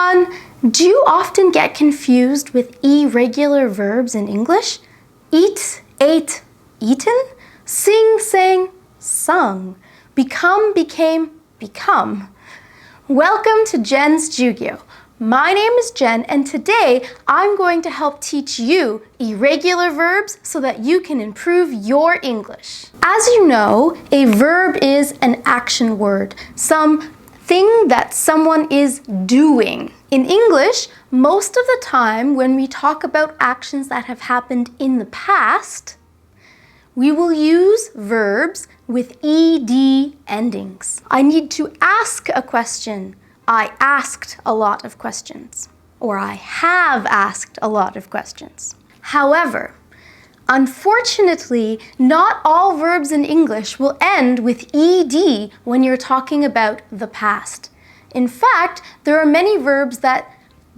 everyone! Do you often get confused with irregular verbs in English? Eat, ate, eaten? Sing, sang, sung. Become, became, become. Welcome to Jen's Jyugyou. My name is Jen, and today I'm going to help teach you irregular verbs so that you can improve your English. As you know, a verb is an action word, something that someone is doing. In English, most of the time when we talk about actions that have happened in the past, we will use verbs with ed endings. I need to ask a question. I asked a lot of questions, or I have asked a lot of questions. However, unfortunately, not all verbs in English will end with ed when you're talking about the past. In fact, there are many verbs that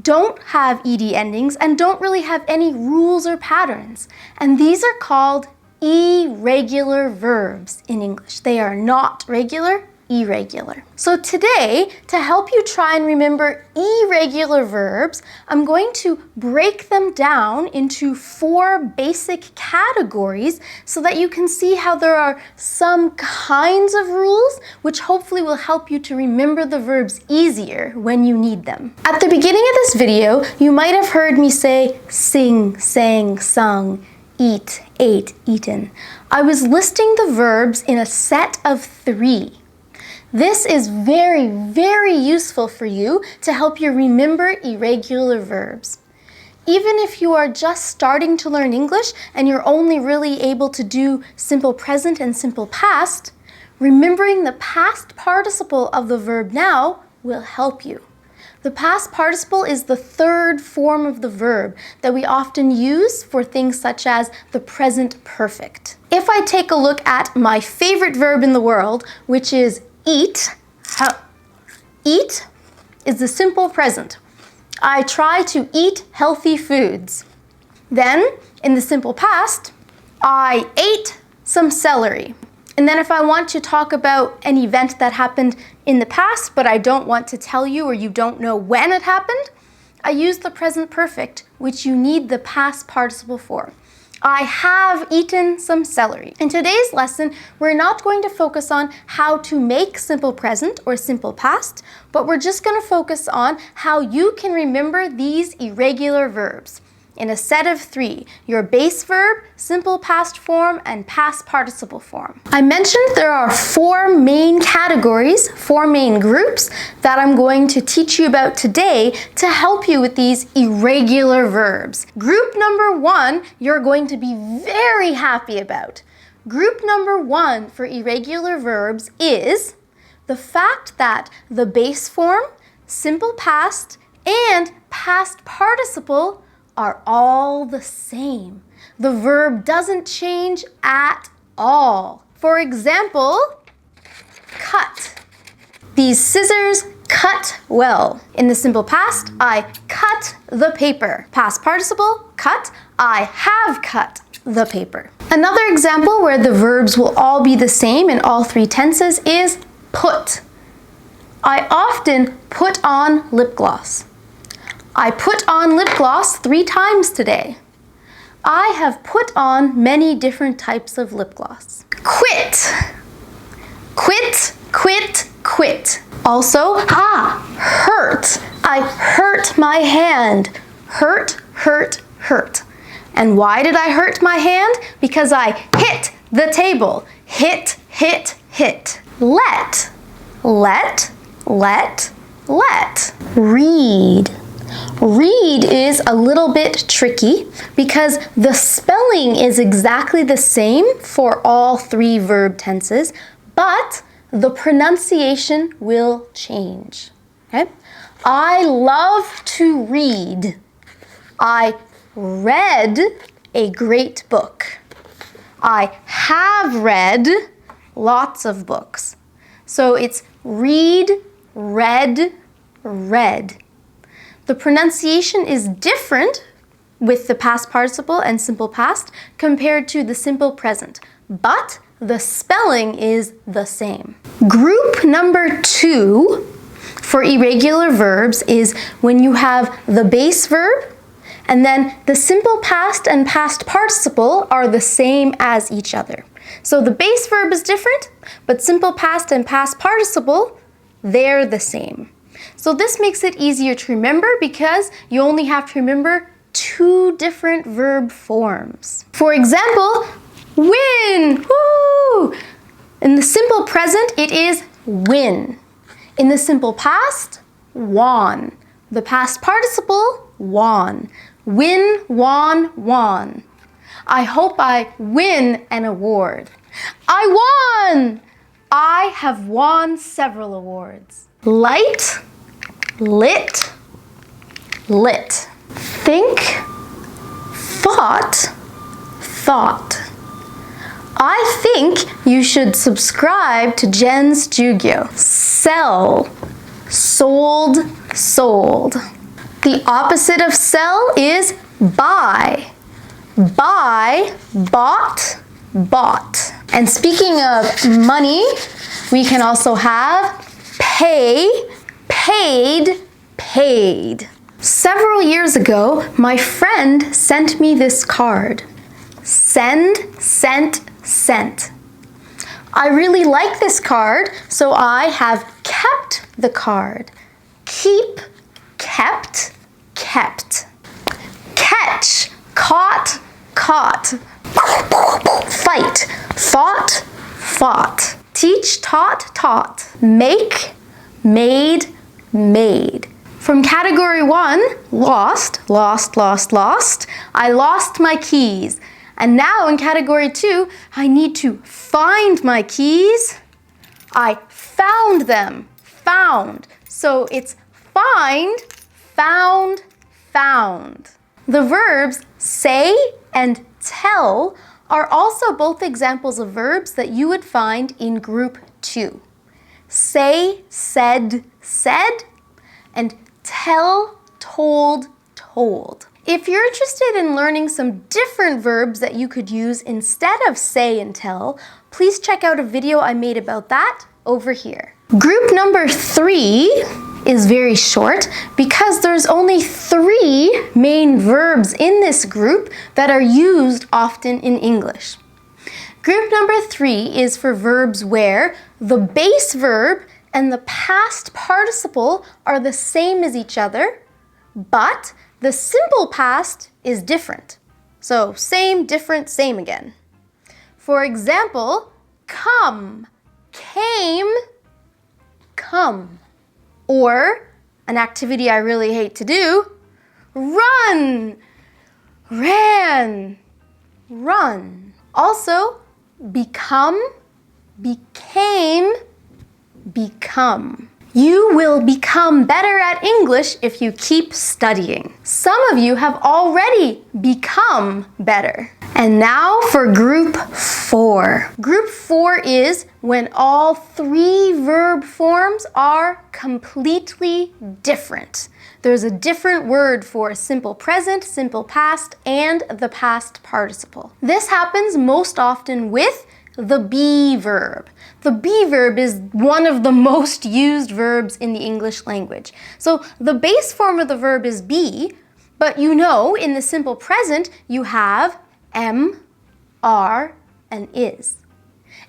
don't have ed endings and don't really have any rules or patterns. And these are called irregular verbs in English. They are not regular, irregular. So today, to help you try and remember irregular verbs, I'm going to break them down into 4 basic categories so that you can see how there are some kinds of rules which hopefully will help you to remember the verbs easier when you need them. At the beginning of this video, you might have heard me say sing, sang, sung, eat, ate, eaten. I was listing the verbs in a set of 3. This is very, very useful for you to help you remember irregular verbs. Even if you are just starting to learn English and you're only really able to do simple present and simple past, remembering the past participle of the verb now will help you. The past participle is the 3rd form of the verb that we often use for things such as the present perfect. If I take a look at my favorite verb in the world, which is eat, eat is the simple present. I try to eat healthy foods. Then, in the simple past, I ate some celery. And then if I want to talk about an event that happened in the past, but I don't want to tell you or you don't know when it happened, I use the present perfect, which you need the past participle for. I have eaten some celery. In today's lesson, we're not going to focus on how to make simple present or simple past, but we're just going to focus on how you can remember these irregular verbs in a set of 3, your base verb, simple past form, and past participle form. I mentioned there are 4 main categories, 4 main groups that I'm going to teach you about today to help you with these irregular verbs. Group number 1, you're going to be very happy about. Group number 1 for irregular verbs is the fact that the base form, simple past, and past participle are all the same. The verb doesn't change at all. For example, cut. These scissors cut well. In the simple past, I cut the paper. Past participle, cut. I have cut the paper. Another example where the verbs will all be the same in all 3 tenses is put. I often put on lip gloss. I put on lip gloss 3 times today. I have put on many different types of lip gloss. Quit. Quit, quit, quit. Also, hurt. I hurt my hand. Hurt, hurt, hurt. And why did I hurt my hand? Because I hit the table. Hit, hit, hit. Let. Let, let, let. Read. Read is a little bit tricky because the spelling is exactly the same for all 3 verb tenses, but the pronunciation will change. Okay? I love to read. I read a great book. I have read lots of books. So it's read, read, read. The pronunciation is different with the past participle and simple past compared to the simple present, but the spelling is the same. Group number 2 for irregular verbs is when you have the base verb and then the simple past and past participle are the same as each other. So the base verb is different, but simple past and past participle, they're the same. So this makes it easier to remember because you only have to remember 2 different verb forms. For example, win! Woo! In the simple present, it is win. In the simple past, won. The past participle, won. Win, won, won. I hope I win an award. I won! I have won several awards. Light, lit, lit. Think, thought, thought. I think you should subscribe to Jen's Jyugyou. Sell, sold, sold. The opposite of sell is buy. Buy, bought, bought. And speaking of money, we can also have pay, paid, paid. Several years ago, my friend sent me this card. Send, sent, sent. I really like this card, so I have kept the card. Keep, kept, kept. Catch, caught, caught. Fight, fought, fought. Teach, taught, taught. Make, made, made. From category 1, lost, lost, lost, lost, I lost my keys. And now in category 2, I need to find my keys. I found them, found. So it's find, found, found. The verbs say and tell are also both examples of verbs that you would find in group 2. Say, said, said, and tell, told, told. If you're interested in learning some different verbs that you could use instead of say and tell, please check out a video I made about that over here. Group number 3 is very short because there's only 3 main verbs in this group that are used often in English. Group number 3 is for verbs where the base verb and the past participle are the same as each other, but the simple past is different. So same, different, same again. For example, come, came, come. Or, an activity I really hate to do, run, ran, run. Also, become, became, become. You will become better at English if you keep studying. Some of you have already become better. And now for group 4. Group 4 is when all 3 verb forms are completely different. There's a different word for simple present, simple past, and the past participle. This happens most often with the be verb. The be verb is one of the most used verbs in the English language. So the base form of the verb is be, but you know in the simple present you have am, are, and is.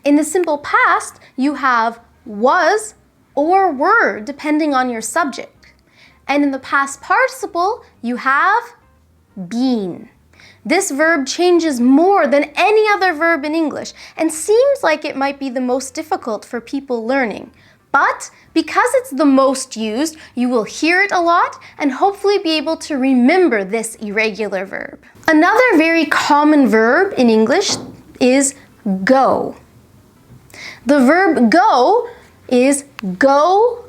In the simple past you have was or were depending on your subject. And in the past participle you have been. This verb changes more than any other verb in English and seems like it might be the most difficult for people learning. But because it's the most used, you will hear it a lot and hopefully be able to remember this irregular verb. Another very common verb in English is go. The verb go is go,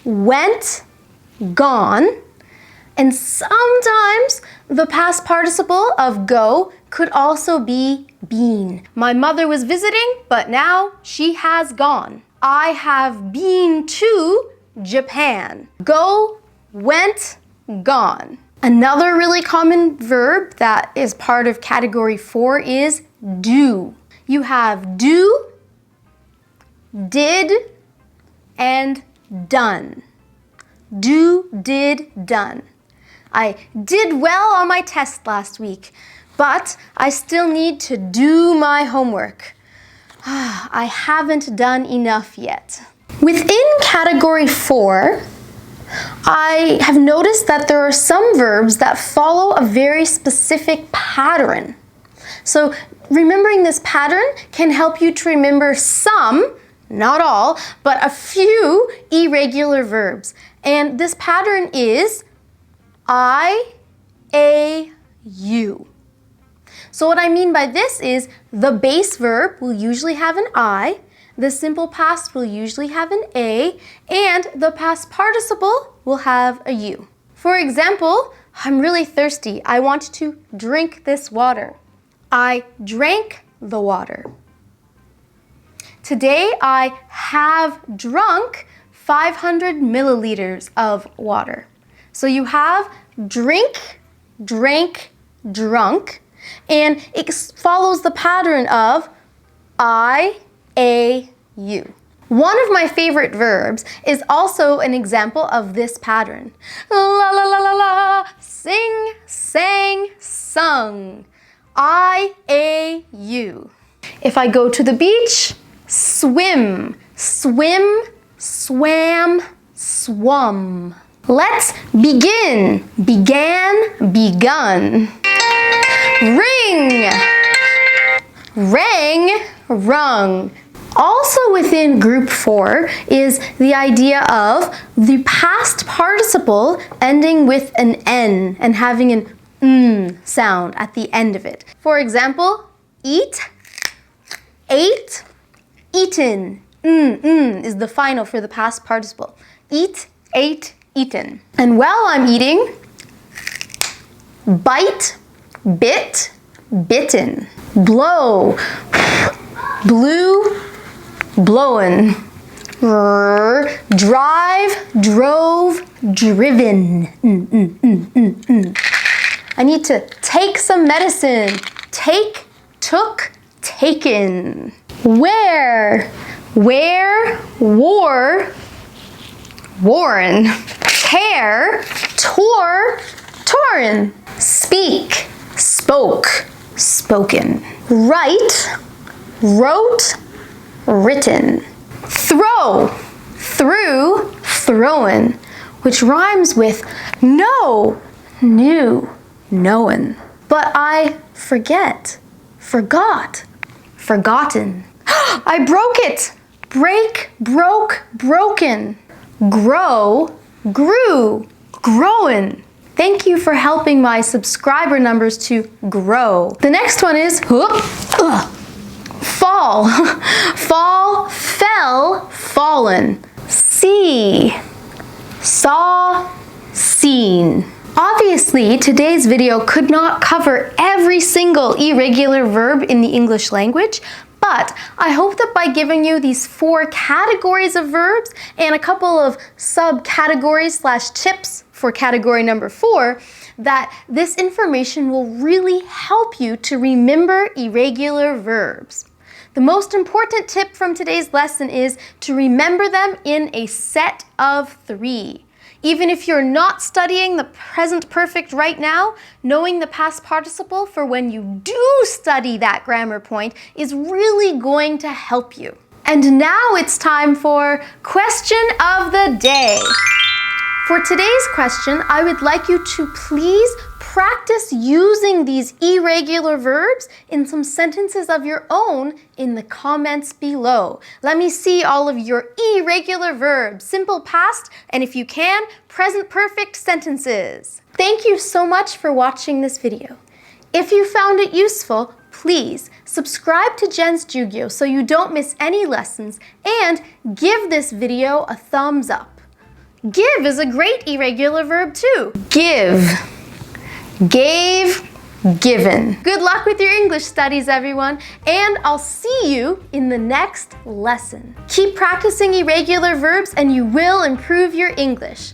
went, gone. And sometimes the past participle of go could also be been. My mother was visiting, but now she has gone. I have been to Japan. Go, went, gone. Another really common verb that is part of category 4 is do. You have do, did, and done. do, did, done. I did well on my test last week, but I still need to do my homework. I haven't done enough yet. Within category 4, I have noticed that there are some verbs that follow a very specific pattern. So remembering this pattern can help you to remember some, not all, but a few irregular verbs. And this pattern is I, A, U. So what I mean by this is the base verb will usually have an I, the simple past will usually have an A, and the past participle will have a U. For example, I'm really thirsty. I want to drink this water. I drank the water. Today I have drunk 500 milliliters of water. So you have drink, drank, drunk, and it follows the pattern of I, A, U. One of my favorite verbs is also an example of this pattern. La la la la la, sing, sang, sung. I, A, U. If I go to the beach, swim, swim, swam, swum. Let's begin, began, begun. Ring, rang, rung. Also within group 4 is the idea of the past participle ending with an N and having an sound at the end of it. For example, eat, ate, eaten. Is the final for the past participle. Eat, ate, eaten. And while I'm eating, bite, bit, bitten. Blow, blew, blown. Drive, drove, driven. I need to take some medicine. Take, took, taken. Wear, wore, worn. Tear, tore, torn. Speak, spoke, spoken. Write, wrote, written. Throw, threw, thrown, which rhymes with know, knew, known. But I forget, forgot, forgotten. I broke it. Break, broke, broken. Grow, grew, grown. Thank you for helping my subscriber numbers to grow. The next one is fall. Fall, fell, fallen. See, saw, seen. Obviously, today's video could not cover every single irregular verb in the English language, but I hope that by giving you these 4 categories of verbs and a couple of subcategories / tips for category number 4, that this information will really help you to remember irregular verbs. The most important tip from today's lesson is to remember them in a set of 3. Even if you're not studying the present perfect right now, knowing the past participle for when you do study that grammar point is really going to help you. And now it's time for question of the day. For today's question, I would like you to please practice using these irregular verbs in some sentences of your own in the comments below. Let me see all of your irregular verbs, simple past, and if you can, present perfect sentences. Thank you so much for watching this video. If you found it useful, please subscribe to Jen's Jyugyou so you don't miss any lessons, and give this video a thumbs up. Give is a great irregular verb too. Give, gave, given. Good luck with your English studies, everyone, and I'll see you in the next lesson. Keep practicing irregular verbs and you will improve your English.